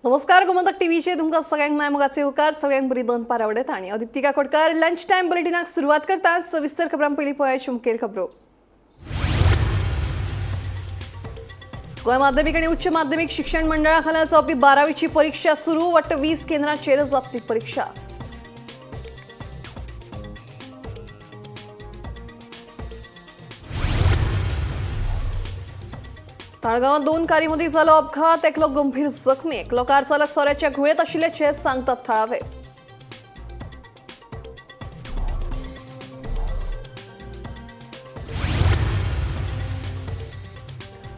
नमस्कार गोमंतक टीव्हीचे तुमकां सगळ्यांक मायमोगाचे उपकार सगळ्यांक बरी दनपार आवडत आणि दीप्तिका कोटकार लंच टाइम बुलेटिनाक सुरवात करता सविस्तर खबरां पयलीं पळोवया मुखेल खबरो। गोंय माध्यमीक आणि उच्च माध्यमीक शिक्षण मंडळा खाला जावपी 12वीची परीक्षा सुरू वट्ट 20 केंद्रांचेर जातली परीक्षा। ताळगांवात 2 कारी मदीं जालो अपघात, एकलो गंभीर जखमी, एकलो कार चालक सोऱ्याच्या घुयेंत आशिल्ल्याचे सांगतात थळावे।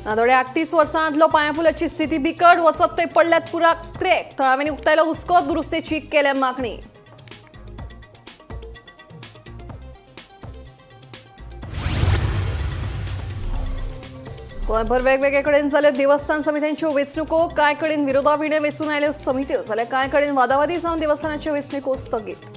नादोडे 38 वर्सांतलो पांयापुलाची स्थिती बिकट, वचत थंय पडल्यात पुराक क्रॅक, थळाव्यांनी उक्तायलो हुस्को, दुरुस्तेची केल्या मागणी। गोंयभर वेगवेगळे कडेन जाल्यो देवस्थान समित्यांच्यो वेंचणुको, कांय कडेन विरोधाभिणय वेंचून आयल्यो समित्यो जाल्यार कांय कडेन वादावादी जावन देवस्थानाच्यो वेंचणुको स्थगीत।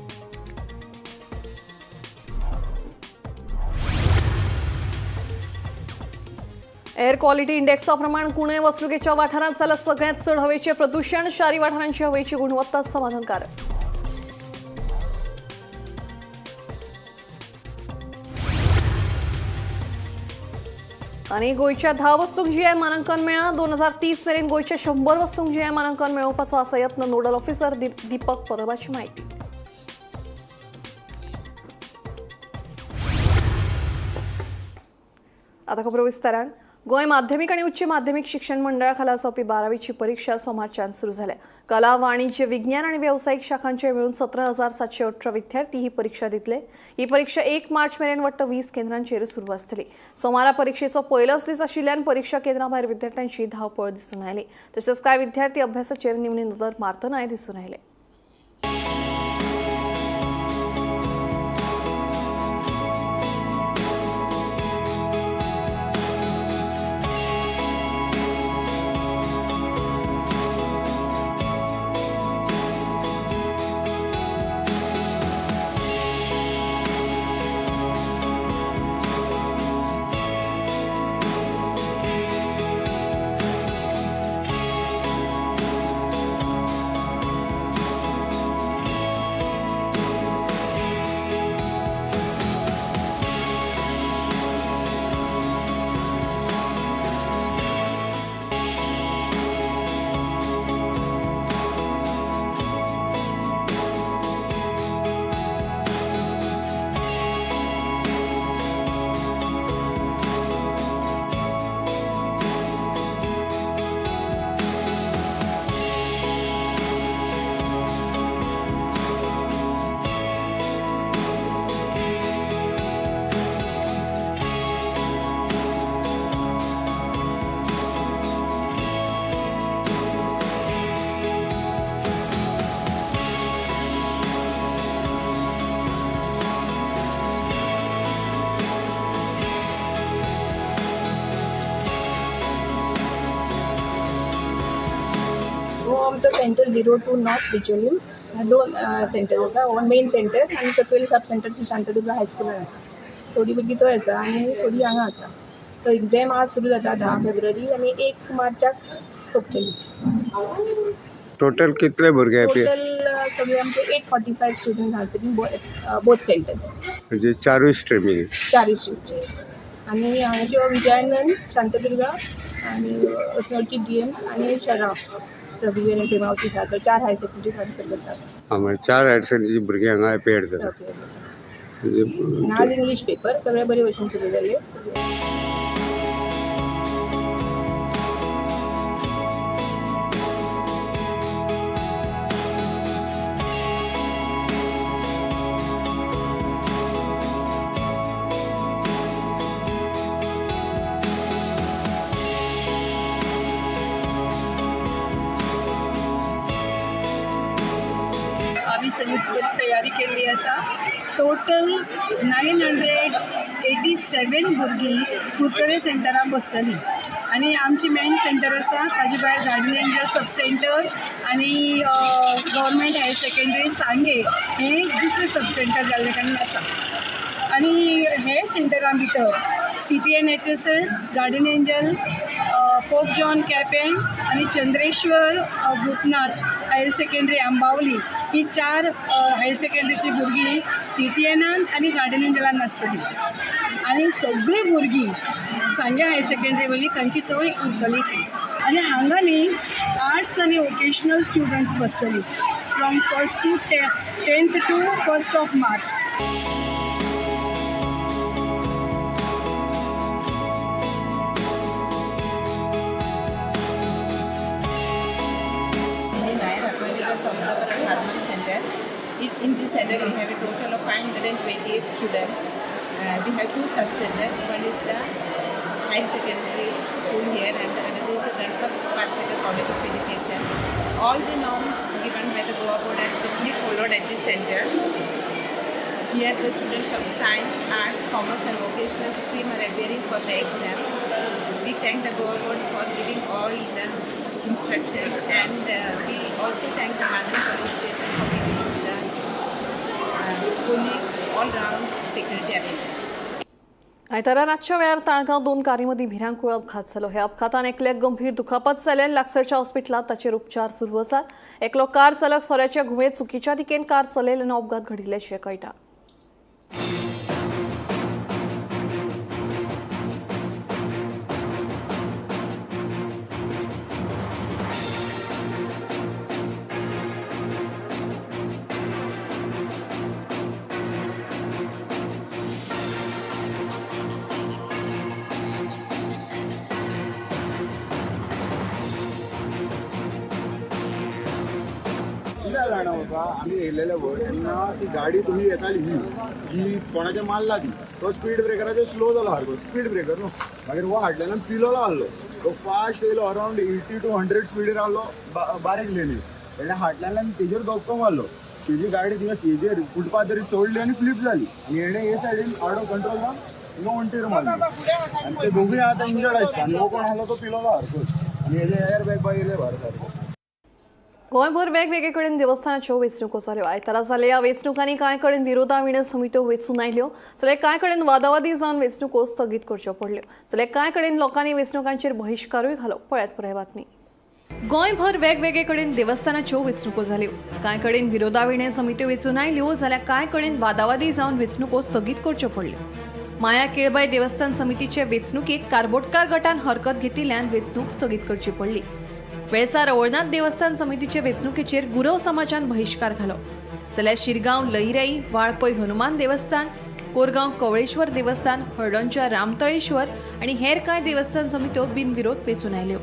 एअर क्वॉलिटी इंडेक्सा प्रमाण कुणय वसणुकेच्या वाठारांत जाल्यार सगळ्यांत चड हवेचें प्रदूषण, शारी वाठारांची हवेची गुणवत्ता समाधानकारक। आणि गोयच्या 10 वस्तूंक जीआय मानांकन मेळ्ळां। 2030 मेरेन गोयच्या 100 वस्तूंक जीआय मानांकन मेळोवपाचो आसा यत्न नोडल ऑफिसर दीपक परबाची माहिती। आता खबरो विस्तारान। गोंय माध्यमीक आणि उच्च माध्यमीक शिक्षण मंडळा खाला जावपी 12वीची परीक्षा सोमारच्यान सुरू जाल्या। कला, वाणिज्य, विज्ञान आणि व्यावसायिक शाखांचे मेळून 17,718 विद्यार्थी ही परीक्षा दितले। ही परीक्षा 1 मार्च मेरेन वट्ट 20 केंद्रांचेर सुरू आसतली। सोमारा परीक्षेचो पयलोच दीस आशिल्ल्यान परीक्षा केंद्रा भायर विद्यार्थ्यांची धांवपळ दिसून आयली। तशेंच कांय विद्यार्थी अभ्यासाचेर निमणी नदर मारतनाय दिसून आयले। आमचं सेंटर 02 नॉर्थ बिचोलीम ह्या 2 सेंटर आसा। वन मेन सेंटर आनी सकयल सब सेंटर शांतदुर्गा हायस्कुलान आसा। थोडी भुरगीं थंय आसा आनी थोडी हांगा आसा। सो एग्जाम आज सुरू जाता 10 फेब्रुवारी आनी 1 मार्चाक सोंपतली। टोटल कितले भुरगे टोटल सगळे आमचे 845 स्टुडंट आसा बोथ सेंटर्स, म्हणजे 4 स्ट्रिमी 4 स्ट्रीमचे। आनी हांगाच्यो विजयानंद, शांतदुर्गा आनी अस्नोडची डीएम आनी शराव रविवार आणि प्रेमावती सारखं 4 हायर सेकंडरी कॉलेज करतात। आम्हाला 4 हायर सेकंडरी भुरगे हांगा पेड जातात। आज इंग्लिश पेपर सगळे बरे भशेन सुरू जाले। आम्ही सगळी तयारी केली आसा। टोटल 987 भुरगीं कुरचोरे सेंटराक बसतलीं आनी आमची मेन सेंटर आसा ताजे भायर गार्डन एंजल सब सेंटर आनी गव्हर्मेंट हायर सेकंडरी सांगे हें दुसरें सब सेंटर जाल्ले कारणान आसा। आनी हे सेंटरा भितर CPNHSS, garden angel, Pope John कॅपेन आणि चंद्रेश्वर भूतनाथ हायर सेकंडरी आंबावली ही 4 हायर सेकंडरीची भुरगीं CTN आणि गार्डनीन दिला नासतली आणि सगळीं भुरगीं सांगे हायर सेकंडरी वयली तांची थंय उरतली आनी हांगा न्ही आर्ट्स आनी वोकेशनल स्टुडंट्स बसतली from 1st to 10th to 1st of March. In this center, we have a total of 528 students. We have 2 sub-centers. One is the higher secondary school here, and the other is the Ganpat Parseka College of Education. All the norms given by the Goa board are strictly followed at this center. Here, the students of science, arts, commerce, and vocational stream are appearing for the exam. We thank the Goa board for giving all the instructions, and we also thank the Madhuri police station for giving the police all-round security arrangements. आयतारा रातच्या वेळार ताळगांव 2 कारमदी भिरांकूळ अपघात जालो. ह्या अपघातान एकल्याक गंभीर दुखापत जाले. लागसरच्या हॉस्पिटलात ताचेर उपचार सुरू आसात. एकलो कार चालक सोऱ्याच्या घुवेत चुकीच्या दिकेन कार चलयल्यान अपघात घडिल्ल्याचें कळटा. कित्याक जाणा बाबा आमी येयलेले पळय तेन्ना ती गाडी तुमी येताली ही जी कोणाच्या मारला ती तो स्पीड ब्रेकराचेर स्लो जालो सारको स्पीड ब्रेकर न्हू मागीर हो हाटल्यान पिलोलो आहलो तो फास्ट येयलो अरावंड 80 to 100 स्पीडीर आहलो बारीक लेनी तेन्ना हाटल्यान तेजेर धक्को मारलो तेजी गाडी थिंगा हेजेर फुटपाथेर चडली आनी फ्लिप जाली आनी हेणें हे सायडीन आउट ऑफ कंट्रोल जावन थिंगा वणटीर मारली आनी ते दोगूय आतां इंजर्ड आसता आनी हो कोण आहलो तो पिलोलो सारको आनी हेजे एअर बॅग बाय येयले भायर सारको. गोंयभर वेगवेगळे कडेन देवस्थानाच्यो वेंचणुको जाल्यो. आयतारा जाल्ल्या वेंचणुकांनी कांय कडेन विरोधाविण समित्यो वेंचून आयल्यो जाल्यार कांय कडेन वादावादी जावन वेंचणुको स्थगीत करच्यो पडल्यो जाल्यार कांय कडेन लोकांनी वेंचणुकांचेर बहिष्कारूय घालो. पळयात पुराय बातमी. गोंयभर वेगवेगळे कडेन देवस्थानाच्यो वेंचणुको जाल्यो. कांय कडेन विरोधाविण समित्यो वेंचून आयल्यो जाल्यार कांय कडेन वादावादी जावन वेंचणुको स्थगीत करच्यो पडल्यो. माया केळबाई देवस्थान समितीचे वेंचणुकेत कारबोटकार गटान हरकत घेतिल्ल्यान वेंचणूक स्थगीत करची पडली. वेळसार अवळनाथ देवस्थान समितीचे वेंचणुकेचेर गुरव समाजान बहिष्कार घालो जाल्यार शिरगांव लईराई वाळपय हनुमान देवस्थान कोरगांव कवळेश्वर देवस्थान हळडोणच्या रामतळेश्वर आणि हेर कांय देवस्थान समित्यो बिनविरोध वेंचून आयल्यो.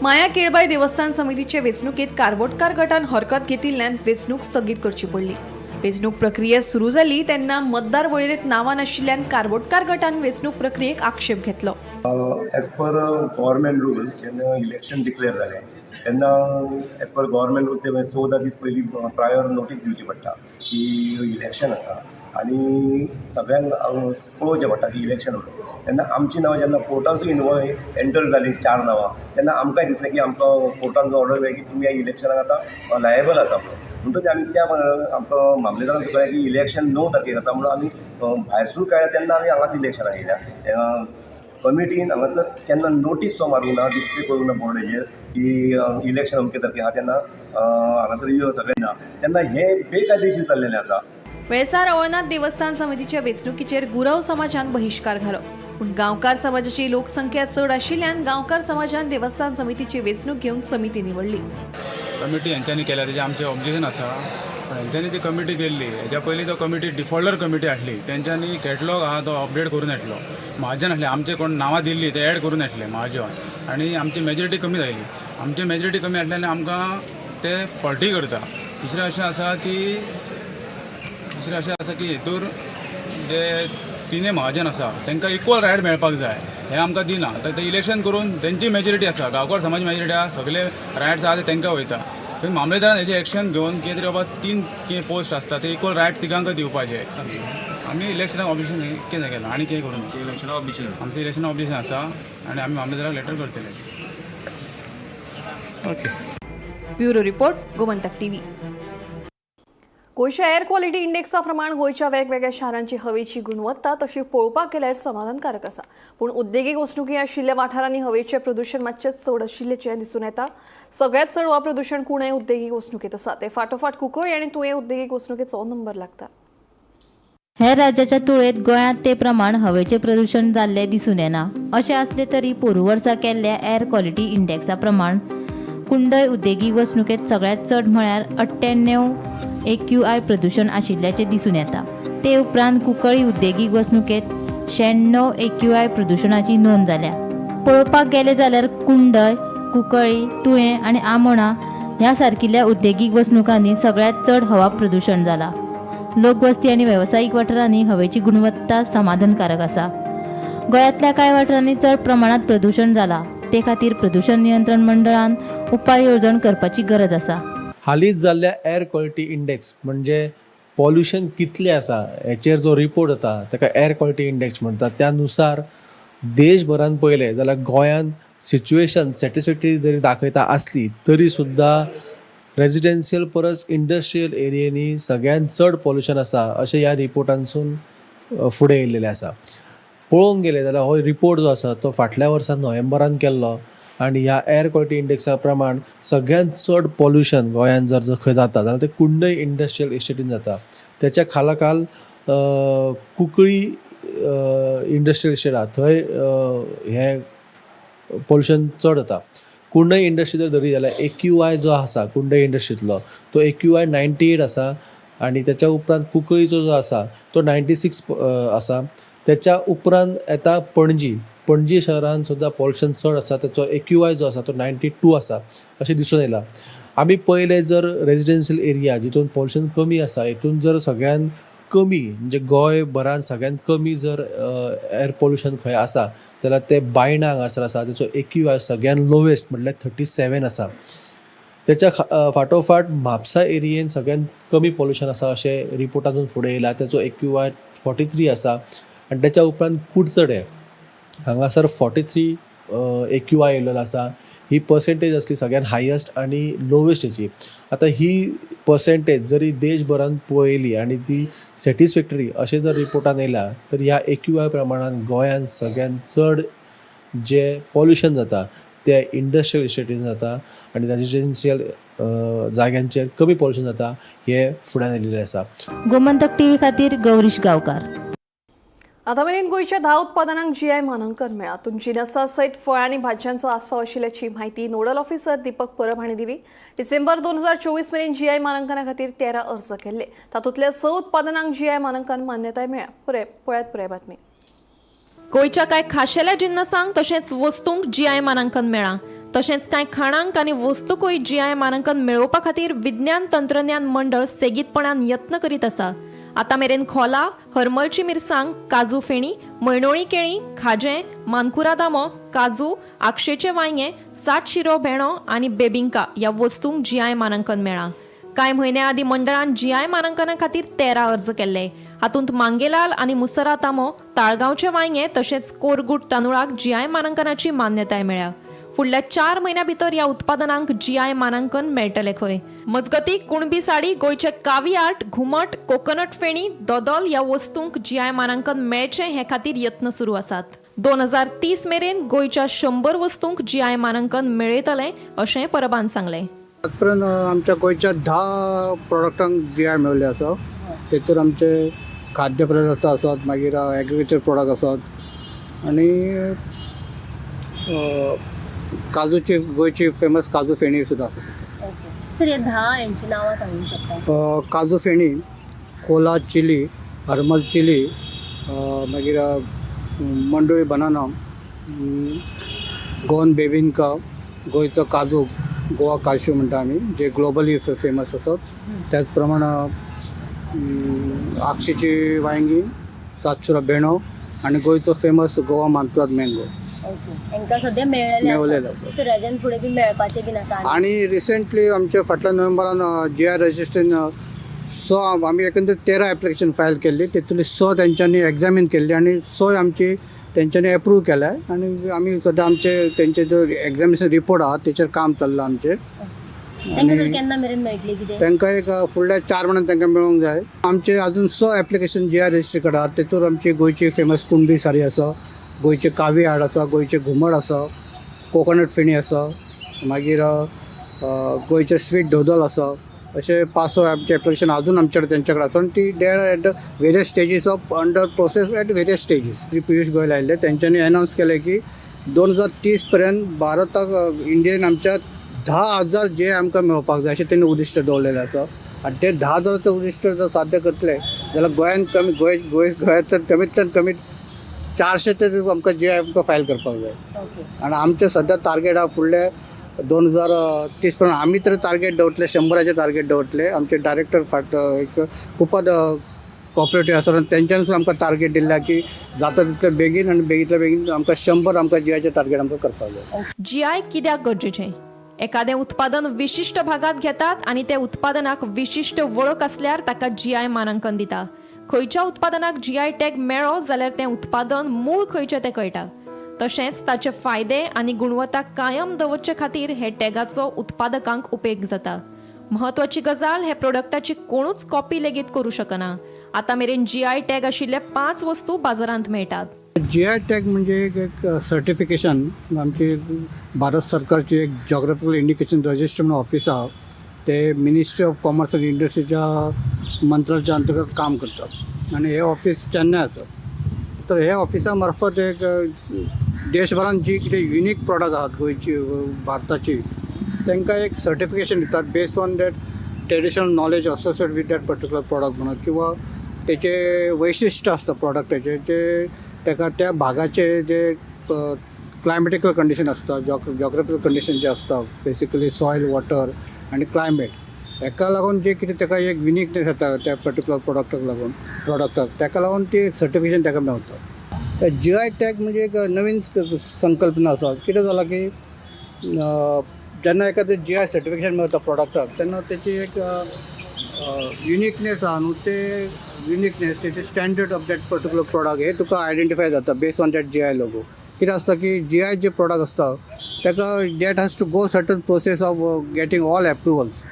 माया केळबाई देवस्थान समितीचे वेंचणुकेत कारबोटकार गटान हरकत घेतिल्ल्यान वेंचणूक स्थगीत करची पडली. वेंचणूक प्रक्रिया सुरू जाली तेन्ना मतदार वळेरेंत नांवां नाशिल्ल्यान कारबोटकार गटान वेंचणूक प्रक्रियेक आक्षेप घेतलो. एज पर गव्हर्मेंट रूल जेन्ना इलेक्शन डिक्लेअर जालें तेन्ना एज पर गव्हर्मेंट रूल ते 14 दीस पयलीं प्रायर नोटीस दिवची पडटा की इलेक्शन आसा आनी सगळ्यांक कळोवचें पडटा की इलेक्शन म्हणून. तेन्ना आमची नांवां जेन्ना कोर्टानसूय एंटर जालीं 4 नांवां तेन्ना आमकांय दिसलें की आमकां कोर्टान जो ऑर्डर मेळ्ळी की तुमी ह्या इलेक्शनाक आतां लायबल आसा म्हणटूच आमी त्या आमकां मामलेदारान कळ्ळें की इलेक्शन 9 तारखेक आसा म्हणून आमी भायरसून कळ्ळें तेन्ना आमी हांगाच इलेक्शनाक येयल्या. कमिटीन हांगासर केन्ना नोटीस सो मारूंक ना, डिस्प्ले करूंक ना बोर्डाचेर की इलेक्शन अमके तारखेक आहा तेन्ना हांगासर यो सगळें ना. तेन्ना हें बेकायदेशीर जाल्लेलें आसा. वेळसार अवळनाथ देवस्थान समितीच्या वेंचणुकीचेर गुरव समाजान बहिष्कार घालो, पूण गांवकार समाजाची लोकसंख्या चड आशिल्ल्यान गांवकार समाजान देवस्थान समितीची वेंचणूक घेवन समिती निवडली. कमिटी हेंच्यांनी केल्या तेजें आमचें ऑब्जेक्शन आसा. हेंच्यांनी ती कमिटी केल्ली, हेज्या पयलीं तो कमिटी डिफॉल्टर कमिटी आसली, तेंच्यांनी कॅटलॉग आहा तो अपडेट करून येतलो. महाजन आसले, आमचे कोण नांवां दिल्ली ते ॲड करून येतले महाजन, आनी आमची मेजॉरिटी कमी जाली. आमची मेजॉरिटी कमी आसल्यान आमकां ते फॉल्टी करता. दुसरें अशें आसा की हेतूर जे तिनूय महाजन आसा तांकां इक्वल रायट मेळपाक जाय, हें आमकां दिना. तर ते इलेक्शन करून तेंची मेजॉरिटी आसा, गांवकार समाज मेजॉरिटी आसा, सगळे रायट्स आहा ते तांकां वयता. थंय मामलेदारान हेजें एक्शन घेवन कितें तरी बाबा 3 पोस्ट आसता ते इक्वल रायट्स तिगांक दिवपाचे. आमी इलेक्शनाक ऑब्जेक्शन कितें केलां आनी कितें करून इलेक्शनाक ऑब्जेक्शन आमचें इलेक्शनाक ऑब्जेक्शन आसा आनी आमी मामलेदाराक लेटर करतले. Okay. Bureau report, Gomantak TV. गोंयच्या एअर क्वॉलिटी इंडेक्सा प्रमाण गोंयच्या वेगवेगळ्या शारांची हवेची गुणवत्ता तशी पळोवपाक गेल्यार समाधानकारक आसा, पूण उद्देगीक वसणुकी आशिल्ल्या वाठारांनी हवेचें प्रदूशण मातशें चड आशिल्लेचें दिसून येता. सगळ्यांत चड वा प्रदूशण कुणय उद्देगीक वसणुकीत आसा, ते फाटोफाट कुंकळ्ळे आनी तुवें उद्देगीक वसणुकेचो नंबर लागता. हेर राज्याच्या तुळेंत गोंयांत ते प्रमाण हवेचें प्रदूशण जाल्ले दिसून येना. अशें आसलें तरी पोरूं वर्सा केल्ल्या एअर क्वॉलिटी इंडेक्सा प्रमाण कुंडय उद्देगीक वसणुकेत सगळ्यांत चड म्हळ्यार 98 AQI प्रदूषण आशिल्ल्याचें दिसून येता. ते उपरांत कुंकळ्ळी उद्देगीक वसणुकेत 96 AQI प्रदूषणाची नोंद जाल्या. पळोवपाक गेले जाल्यार कुंडय, कुंकळ्ळी, तुयें आनी आमोणा ह्या सारकिल्ल्या उद्देगीक वसणुकांनी सगळ्यांत चड हवा प्रदूषण जाला. लोकवस्ती आनी वेवसायीक वाठारांनी हवेची गुणवत्ता समाधानकारक आसा. गोंयांतल्या कांय वाठारांनी चड प्रमाणात प्रदूषण जाला, ते खातीर प्रदूषण नियंत्रण मंडळान उपाय येवजण करपाची गरज आसा. हालींच जाल्ल्या एअर क्वॉलिटी इंडेक्स म्हणजे पॉल्युशन कितलें आसा हेचेर जो रिपोर्ट येता ताका एअर क्वॉलिटी इंडेक्स म्हणटात. त्यानुसार देशभरान पळयलें जाल्यार गोंयांत सिच्युएशन सॅटिस्फॅक्टरी जरी दाखयता आसली तरी सुद्दां रेजिडेन्शियल परस इंडस्ट्रियल एरियेनी सगळ्यांत चड पॉल्युशन आसा अशें ह्या रिपोर्टांसून फुडें येयल्लेलें आसा. पळोवंक गेलें जाल्यार हो रिपोर्ट जो आसा तो फाटल्या वर्सा नोव्हेंबरान केल्लो आनी ह्या एअर क्वॉलिटी इंडेक्सा प्रमाण सगळ्यांत चड पॉल्युशन गोंयांत जर खंय जाता जाल्यार ते कुंडय इंडस्ट्रियल इस्टेटीन जाता. त्याच्या खाला कुंकळ्ळी इंडस्ट्रियल इस्टेट आहा थंय हें पॉल्युशन चड जाता. कुंडय इंडस्ट्री जर धरी जाल्यार AQI जो आसा कुंडय इंडस्ट्रींतलो तो AQI 98 आसा आनी त्याच्या उपरांत कुंकळ्ळीचो जो आसा तो 96 आसा. त्याच्या उपरांत येता पणजी शहरान सुद्दां पॉल्युशन चड आसा, त्याचो AQI जो आसा तो 92 आसा अशें दिसून येयला. आमी पयले जर रेजिडेन्शियल एरिया जितून पॉल्युशन कमी आसा हितून जर सगळ्यान कमी म्हणजे गोंयभरान सगळ्यान कमी जर एअर पॉल्युशन खंय आसा जाल्यार ते बायणा हांगासर आसा. त्याचो AQI सगळ्यान लोवेस्ट म्हटल्यार 37 आसा. त्याच्या फाटोफाट म्हापसा एरियेन सगळ्यान कमी पॉल्युशन आसा अशें रिपोर्टांतून फुडें येयला. त्याचो AQI 43 आसा आनी त्याच्या उपरांत कुडचडे हांगासर 43 AQI येयलेलो आसा. ही पर्सेंटेज असली सगळ्यान हायस्ट आनी लोवेस्ट हेची. आतां ही पर्सेंटेज जरी देशभरान पळयली आनी ती सॅटिस्फॅक्टरी अशें जर रिपोर्टान येयला तर ह्या AQI प्रमाणान गोंयांत सगळ्यान चड जे पॉल्युशन जाता ते इंडस्ट्रियल इस्टेटीन जाता आनी रेजिडेन्शियल जाग्यांचेर कमी पॉल्युशन जाता हे फुड्यान येयल्लें आसा. गोमंतक टीव्ही खातीर गौरीश गांवकार. आतां मेरेन गोंयच्या 10 उत्पादनांक GI मानांकन मेळ्ळां. हातूंत जिनसां सयत फळां आनी भाजयांचो आस्पाव आशिल्ल्याची म्हायती नोडल ऑफिसर दीपक परब हांणी दिली. डिसेंबर 2024 मेरेन GI मानांकना खातीर 13 अर्ज केल्ले. तातूंतल्या 6 उत्पादनांक GI मानांकन मान्यताय मेळ्ळ्या. पळयात पुराय बातमी. गोंयच्या कांय खाशेल्या जिन्नसांक तशेंच वस्तूंक GI मानांकन मेळ्ळां. तशेंच कांय खाणांक आनी वस्तूंकूय GI मानांकन मेळोवपा खातीर विज्ञान तंत्रज्ञान मंडळ सेगीतपणान यत्न करीत आसा. आतां मेरेन खोला, हरमलची मिरसांग, काजू फेणी, मयणोळी केळी, खाजें, मानकुरा दामो, काजू, आक्षेचे वांयगे, 7 शिरो भेणो आनी बेबिंका ह्या वस्तूंक GI मानांकन मेळ्ळां. कांय म्हयन्या आदीं मंडळान GI मानांकना खातीर 13 अर्ज केल्ले. हातूंत मांगेलाल आनी मुसरा तामो, ताळगांवचे वांयगे तशेंच कोरगूट तांदुळाक GI मानांकनाची मान्यताय मेळ्ळ्या. फुडल्या 4 म्हयन्यां भितर ह्या उत्पादनांक GI मानांकन मेळटलें खंय. मजगतीं कुणबी साडी, गोंयचे कावी आर्ट, घुमट, कोकोनट फेणी, दोदोल ह्या वस्तूंक GI मानांकन मेळचें हे खातीर यत्न सुरू आसात. 2030 मेरेन गोंयच्या 100 वस्तूंक GI मानांकन मेळयतलें अशें परबान सांगलें. आजपर्यंत आमच्या गोंयच्या 10 प्रोडक्टांक GI मेळ्ळें आसा. तेतूर आमचे खाद्य पदार्थ आसात, मागीर एग्रीकल्चर प्रोडक्ट आसात आनी काजूची गोंयची फेमस काजू फेणी सुद्दां आसा. सर, या 10 यांची नावं सांगू शकता? काजू फेणी, कोला चिली, हरमल चिली, मागीर मंडोळी बनाना, गोवन बेबिंका, गोंयचो काजू, गोवा काजू म्हणटा आमी, जे ग्लोबली फेमस आसात. त्याच प्रमाण आक्षेची वांयगी, 7 शिरो भेणो आनी गोंयचो फेमस गोवा मानकुराद मँगो हांकां सद्या मेळलेले आसा. सर, हेज्यान फुडें बी मेळपाचें बीन आसा? आणि रिसेंटली आमच्या फाटल्या नोव्हेंबरान GI रजिस्ट्रेशन 6 आमी एकंदर 13 एप्लिकेशन फायल केल्ली. तेतूंतली 6 तेंच्यांनी एग्जामीन केल्ली आनी 6 आमची तेंच्यांनी एप्रूव केल्या. आनी आमी सद्या आमचे तेंचे जो एग्जामिनेशन रिपोर्ट आहा तेचेर काम चल्लां आमचें. तांकां केन्ना मेरेन मेळटली कितें? तांकां एक फुडल्या 4 म्हयन्यान तांकां मेळोंक जाय. आमचे अजून 6 एप्लिकेशन GI रजिस्ट्री आहात. तेतूर आमची गोंयची फेमस कुणबी साडी आसा, गोंयचे कावी आर्ट आसा, गोंयचे घुमट आसा, कोकोनट फेणी आसा, मागीर गोंयचे स्वीट दोदोल आसा. अशे 5-6 आमचे एप्लिकेशन अजून आमचे कडेन तेंचे कडेन आसा. आनी ती they are at the various stages of under process at various stages. Piyush Goyal आयिल्ले, तेंच्यांनी अनावन्स केलें की 2030 पर्यंत भारताक इंडियेन आमच्या 10,000 GI आमकां मेळपाक जाय अशें तेणी उद्दिश्ट दवरलेलें आसा. आनी ते 10,000चं उद्दिश्ट जर साध्य करतले जाल्यार गोंयांत गोंयांतल्यान कमींतल्यान कमी 400 ते आमकां GI आमकां फायल करपाक जाय. आनी आमचें सद्या टार्गेट आहा फुडले 2030 पर्यंत. आमी तर टार्गेट दवरतले, 100चे टार्गेट दवरतले. आमचे डायरेक्टर एक खूपच कॉपरेटीव आसा आनी तेंच्यांनी आमकां टार्गेट दिल्या की जाता तितले बेगीन आनी बेगींतल्या बेगीन आमकां 100 आमकां GIचे टार्गेट आमकां करपाक जाय. GI कित्याक गरजेचें? एखादें उत्पादन विशिश्ट भागात घेतात आनी त्या उत्पादनाक विशिश्ट वळख आसल्यार ताका GI मानांकन दिता. खंयच्या उत्पादनाक GI टॅग मेळ्ळो जाल्यार तें उत्पादन मूळ खंयचें तें कळटा. तशेंच ताचे फायदे आनी गुणवत्ता कायम दवरचे खातीर हे टॅगाचो उत्पादकांक उपेग जाता. म्हत्वाची गजाल, हे प्रोडक्टाची कोणूच कॉपी लेगीत करूं शकना. आतां मेरेन GI टॅग आशिल्ले 5 वस्तू बाजारांत मेळटात. GI टॅग म्हणजे एक सर्टिफिकेशन. आमची भारत सरकारची एक जॉग्राफिकल इंडिकेशन रजिस्टर म्हणून ऑफिस आहा. ते मिनिस्ट्री ऑफ कॉमर्स अँड इंडस्ट्रीच्या मंत्रालयाच्या अंतर्गत काम करतात आनी हे ऑफिस चेन्नय आसा. तर हे ऑफिसा मार्फत एक देशभरान जी कितें युनीक प्रॉडक्ट आहात गोंयची भारताची तांकां एक सर्टिफिकेशन दितात based on that traditional knowledge associate with that particular product म्हणून, किंवा तेचे वैशिश्ट्य आसता प्रॉडक्टाचे जे ताका त्या भागाचे जे क्लायमेटिकल कंडिशन आसता, जॉग्राफिकल कंडिशन जे आसता, बेसिकली सॉयल, वॉटर आनी क्लायमेट, हेका लागून जे कितें ताका एक युनिकनेस येता त्या पर्टिक्युलर प्रॉडक्टाक ताका लागून ती सर्टिफिकेशन ताका मेळटा. GI टॅग म्हणजे एक नवीन संकल्पना आसा. कितें जाला की जेन्ना एखादें GI सर्टिफिकेशन मेळटा प्रॉडक्टाक तेन्ना तेची एक युनिकनेस आहा न्हू, ते युनिकनेस तेचे standard of that particular product हे तुका आयडेंटिफाय जाता based on that GI logo. कितें आसता की GI जे प्रॉडक्ट आसता ताका that has to go certain process of getting all approvals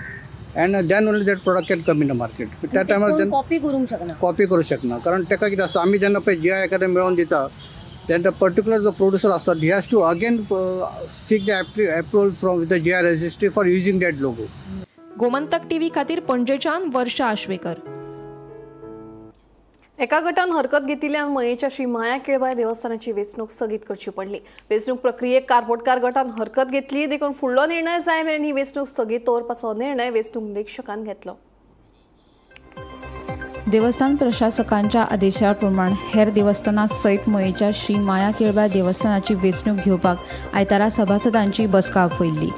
and then only that product can come in the market. त्या टायमार कॉपी करूंक शकना कारण ताका कितें आसता आमी जेन्ना पळय GI एखादें मेळोवन दिता तेन्ना पर्टिक्युलर जो प्रोड्युसर आसता ही has to again seek the approval from the GI registry for using that logo. Gomantak TV खातीर पणजेच्यान वर्षा आश्वेकर. एका गटान हरकत घेतिल्ल्या मयेच्या श्री माया केळबाय देवस्थानाची वेंचणूक स्थगीत करची पडली. वेंचणूक प्रक्रियेक कारपोटकार गटान हरकत घेतली, देखून फुडलो निर्णय जाय मेरेन ही वेंचणूक स्थगीत दवरपाचो निर्णय वेंचणूक निरीक्षकान घेतलो. देवस्थान प्रशासकांच्या आदेशा प्रमाण हेर देवस्थानां सयत मयेच्या श्री माया केळबाय देवस्थानाची वेंचणूक घेवपाक आयतारा सभासदांची बसका आपयल्ली.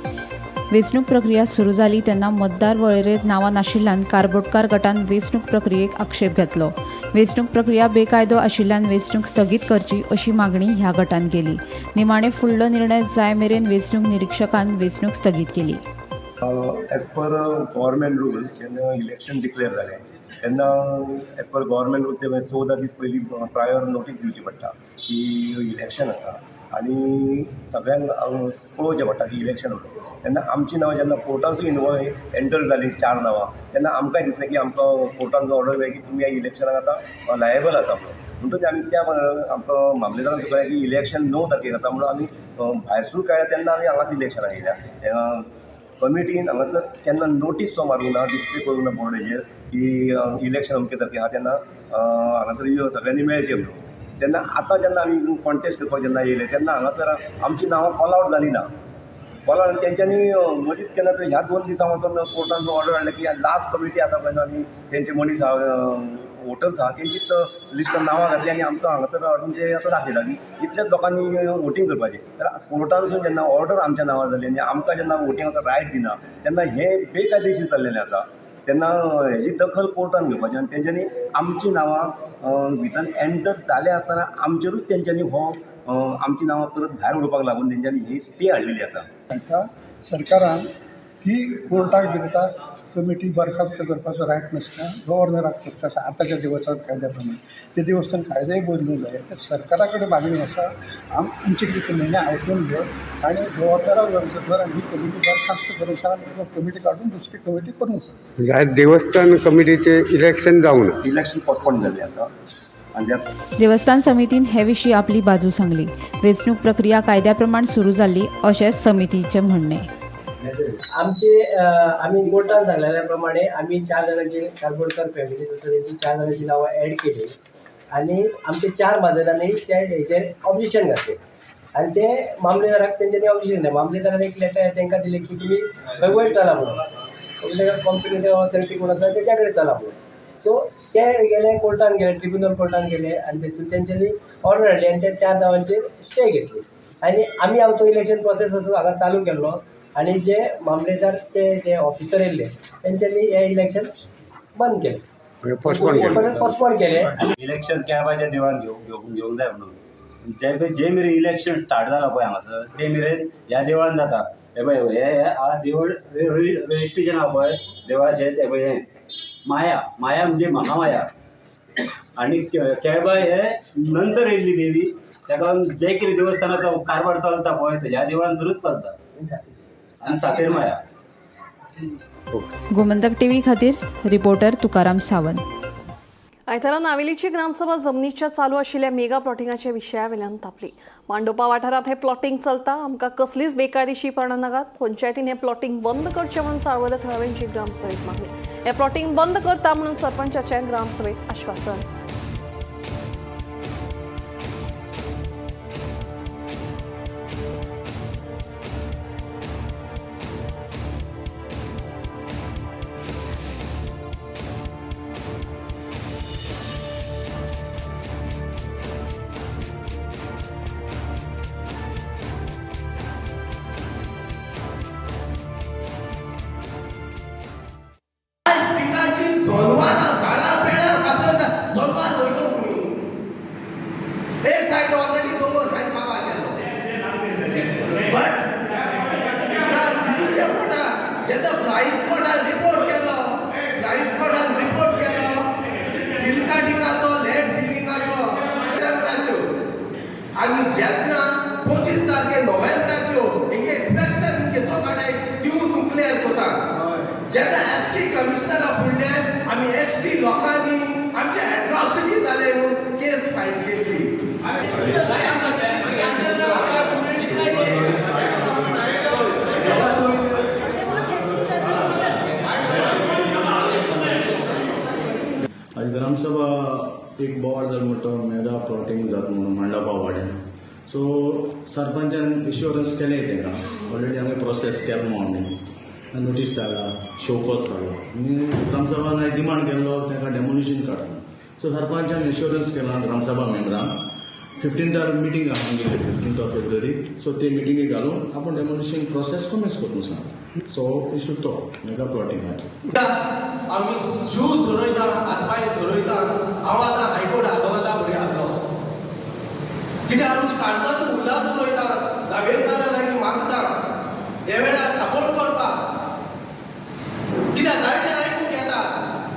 वेंचणूक प्रक्रिया सुरू जाली तेन्ना मतदार वळेरेंत नांवां नाशिल्ल्यान कारबोटकार गटान वेंचणूक प्रक्रियेक आक्षेप घेतलो. वेंचणूक प्रक्रिया बेकायदो आशिल्ल्यान वेंचणूक स्थगीत करची अशी मागणी ह्या गटान केली. निमाणे फुडलो निर्णय जाय मेरेन वेंचणूक निरीक्षकान वेंचणूक स्थगीत केली. एज पर गव्हर्मेंट रूल जेन्ना इलेक्शन डिक्लेअर जालें तेन्ना एज पर गव्हर्मेंट रूल ते 14 दीस पयलीं प्रायर नोटीस दिवची पडटा की इलेक्शन आसा आनी सगळ्यांक कळोवचें पडटा की इलेक्शन म्हणून. तेन्ना आमची नांवां जेन्ना कोर्टानसूय एंटर जालीं 4 नांवां तेन्ना आमकांय दिसलें की आमकां कोर्टान जो ऑर्डर मेळ्ळी की तुमी ह्या इलेक्शनाक आतां लायबल आसा म्हणून. म्हणटच आमी त्या आमकां मामलेदारान कळ्ळें की इलेक्शन 9 तारखेक आसा म्हणून आमी भायरसून कळ्ळें तेन्ना आमी हांगाच इलेक्शनाक येयल्या. कमिटीन हांगासर केन्ना नोटीस सो मारूंक ना, डिस्प्ले करूंक ना बोर्डाचेर की इलेक्शन अमके तारखेक आहा तेन्ना हांगासर सगळ्यांनी मेळचें म्हणून. तेन्ना आतां जेन्ना आमी कॉन्टेस्ट करपाक जेन्ना येयले तेन्ना हांगासर आमची नांवां कॉल आउट जालीं ना. कॉल आउट तेंच्यांनी मदींच केन्ना तर ह्या 2 दिसां वचून कोर्टान जो ऑर्डर हाडला की लास्ट कमिटी आसा पळय आनी तेंचे मनीस वोटर्स आहा तेंचीच लिस्टान नांवां घातलीं आनी आमकां हांगासर हाडून जें आतां दाखयलां की इतल्याच लोकांनी वोटींग करपाचें. तर कोर्टानसून जेन्ना ऑर्डर आमच्या नांवार जाली आनी आमकां जेन्ना वोटिंगाचो रायट दिना तेन्ना हें बेकायदेशीर जाल्लेलें आसा. तेन्ना हेजी दखल कोर्टान घेवपाची आनी तेंच्यांनी आमची नांवां भितर एंटर जाले आसतना आमचेरूच तेंच्यांनी आमची नांवां परत भायर उडोवपाक लागून तेंच्यांनी ही स्टे हाडलेली आसा. तांकां सरकारान ही कोर्टाक विरोधात कमिटी बरखास्त करपाचो रायट नासता, गव्हर्नराक फक्त आसा आतांच्या देवस्थान कायद्या प्रमाणे. ते देवस्थान कायदोय बदलूंक जाय. ते सरकारा कडेन मागणी आसा आमचे कितें निर्णय आयकून घेवप आनी गव्हर्नराक गरजेवर ही कमिटी बरखास्त करून कमिटी काडून दुसरी कमिटी करूंक जाय. म्हणजे आज देवस्थान कमिटीचे इलेक्शन जावन इलेक्शन पोस्टपोन जाल्लें आसा. देवस्थान समितीन हे विशीं आपली बाजू सांगली. वेंचणूक प्रक्रिया कायद्या प्रमाण सुरू जाल्ली अशें समितीचें म्हणणें. आम्ही कोर्टान सांगलेल्या प्रमाणे आम्ही 4 जाणांची कारबोडकर फॅमिली आसा त्यांची 4 जाणांची नांवां ॲड केली आणि आमच्या 4 माजरांनी त्या हेचेर ऑब्जेक्शन घातलें आणि ते मामलेदाराक तेंच्यांनी ऑब्जेक्शन दिलें. मामलेदारान एक लेटर तांकां दिलें की तुमी खंय वयर चला म्हणून कॉम्पिटेंट ऑथॉरिटी कोण आसा तेच्या कडेन चला म्हणून. सो ते गेले कोर्टान गेले, ट्रिब्युनल कोर्टान गेले आणि थंयसून तेंच्यांनी ऑर्डर हाडली आणि त्या 4 नांवांचेर स्टे घेतली आणि आमी आमचो इलेक्शन प्रोसेस हांगा चालू केल्लो आणि जे मामलेदारचे जे ऑफिसर येयले तेंच्यांनी हे इलेक्शन बंद केलें, पोस्टपोन केलें. इलेक्शन कॅबाच्या देवळान घेवंक जाय म्हणून जे मेरेन इलेक्शन स्टार्ट जाला पळय हांगासर ते मेरेन ह्या देवळान जाता. हे पळय हे देवूळ रजिस्ट्रेशन आहा पळय देवळाचें ते पळय हें माया म्हणजे महामाया आणि कॅबा हे नंतर येयल्ली देवी. ताका जे कितें देवस्थानाचो कारभार चलता पळय ते ह्या देवळानसरूच चलता आणि सातेर माया. गोमंतक टीव्ही खातीर रिपोर्टर तुकाराम सावंत. आयतारा नावेलीची ग्रामसभा जमनीच्या चालू आशिल्ल्या मेगा प्लॉटिंगाच्या विशयावेल्यान तापली. मांडोपा वाठारांत हे प्लॉटिंग चलता. आमकां कसलीच बेकायदेशीरपणां नाकात. पंचायतीन हे प्लॉटिंग बंद करचें म्हणून चाळवले थळाव्यांची ग्रामसभेत मागणी. हे प्लॉटिंग बंद करता म्हणून सरपंचाचें ग्रामसभेत आश्वासन. आनी जेन्ना 25 तारखे नोव्हेंबराच्यो हिंगे इन्स्पेक्शन हिंगे सकाळी दिवून क्लियर कोता. जेन्ना एसटी कमिशनरा फुडल्यान आमी एसटी लोकांनी आमचे एट्रॉसिटी जाले म्हणून केस फायल केली. आज ग्रामसभा एक बोवाळ जालो म्हणटा मेगा प्लॉटिंग जाता म्हणून मंडपा वाड्यान. सो सरपंचान इश्युरन्स केले तेका ऑलरेडी आमी प्रोसेस केलो आमी नोटीस धाडला, शोकॉज काडला आनी ग्रामसभान डिमांड केल्लो तेका डेमोलिशन काडून. सो सरपंचान इश्युरन्स केला ग्रामसभा मेंबरांक 15th मिटींग आसा आमगेली 15th ऑफ फेब्रुवारी. सो ते मिटींगेक घालून आपूण डेमोलिशन प्रोसेस कमेंस करपाक सांगला. सो ती शिकतो मेगा प्लॉटिंग आमी शूज धरयता हातपाय धरयता हांव आतां हायकोर्ट आदवोगादा बरी आसलो कित्याक आमची काळजांत उल्हास उलयता नागरिकांना लागीं मागता हे वेळार सपोर्ट करपाक कित्याक जायते आयकूंक येता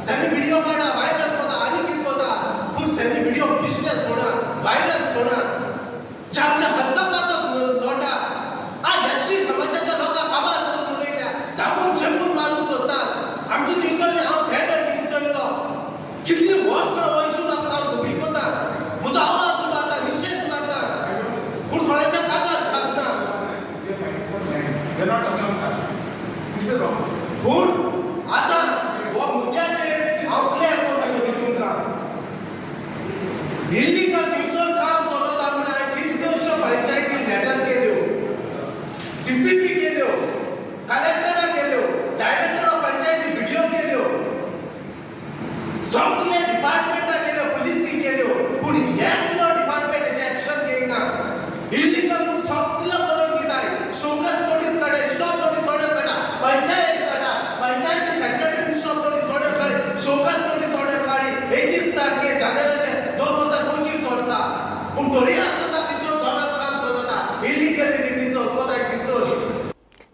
सेमी व्हिडिओ काडा व्हायरल कोता आनी कितें कोता पूण सेमी व्हिडिओ बिश्टे सोडा व्हायरल सोडा जे आमच्या हक्का पासत लोटा आज एससी समाजाच्या लोकांक काबार करून उडयल्या धांपून चेपून मारूंक सोदतात आमची दिसली हांव थेटर दिसलो कितली वर्सां हो इशू लागून हांव झगडी कोता म्हजो आवाज मारता निश्चयच मारता पूण कोणाच्या कागार सांगना पूण आतां हो मुद्द्याचेर हांव क्लियर करूंक सोदी तुमकां इल्लीगल दिवसर काम चलता म्हूण हांवें कितल्योश्यो पंचायती लॅटर केल्यो DCP केल्यो कलेक्टरा केल्यो डायरेक्टर ऑफ पंचायती व्हिडिओ केल्यो सगळे डिपार्टमेंटा केल्यो पुलिसी केल्यो पूण एकलो डिपार्टमेंटाचें एक्शन घेयना इल्लीगल म्हूण सगळो करून दिताय शोकस नोटीस काडा स्टॉप नोटीस ऑर्डर काडा पंचायती सेक्रेटरी स्टॉप नोटीस ऑर्डर काडी शोकस नोटीस ऑर्डर काडी 21 तारखे जानेवारीचे 2025 वर्सा पूण तरी आसतना तिचो जोरात काम चलता इल्लीगलिटीचो कोताय तिचो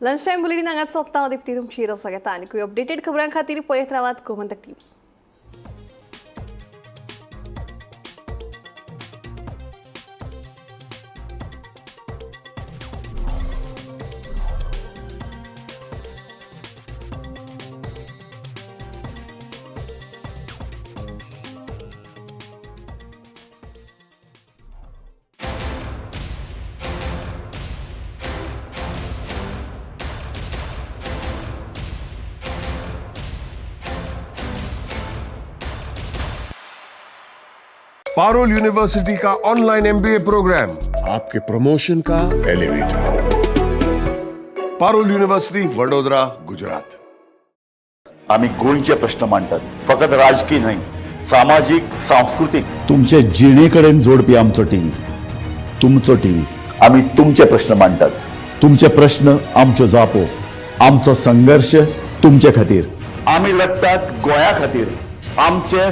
लंच टाइम बुलेटिन हांगाच सोंपता हांव दिप्ती तुमची रसा घेता आनी अपडेटेड खबरां खातीर पळयत रावात गोमंतक टीव्ही. पारुल यूनिवर्सिटी का ऑनलाइन MBA प्रोग्राम आपके प्रमोशन का एलिवेटर. पारुल यूनिवर्सिटी वडोदरा गुजरात. आम्ही गोंयचे प्रश्न मांडटात फकत राजकीय न्हय सामाजीक सांस्कृतिक तुमचे जिणेकडेन जोडपी आमचो टीव्ही तुमचो टीव्ही. आम्ही तुमचे प्रश्न मांडटात तुमचे प्रश्न आमच्यो जापो आमचो संघर्श तुमचे खातीर. आम्ही लढटात गोंया खातीर आमचे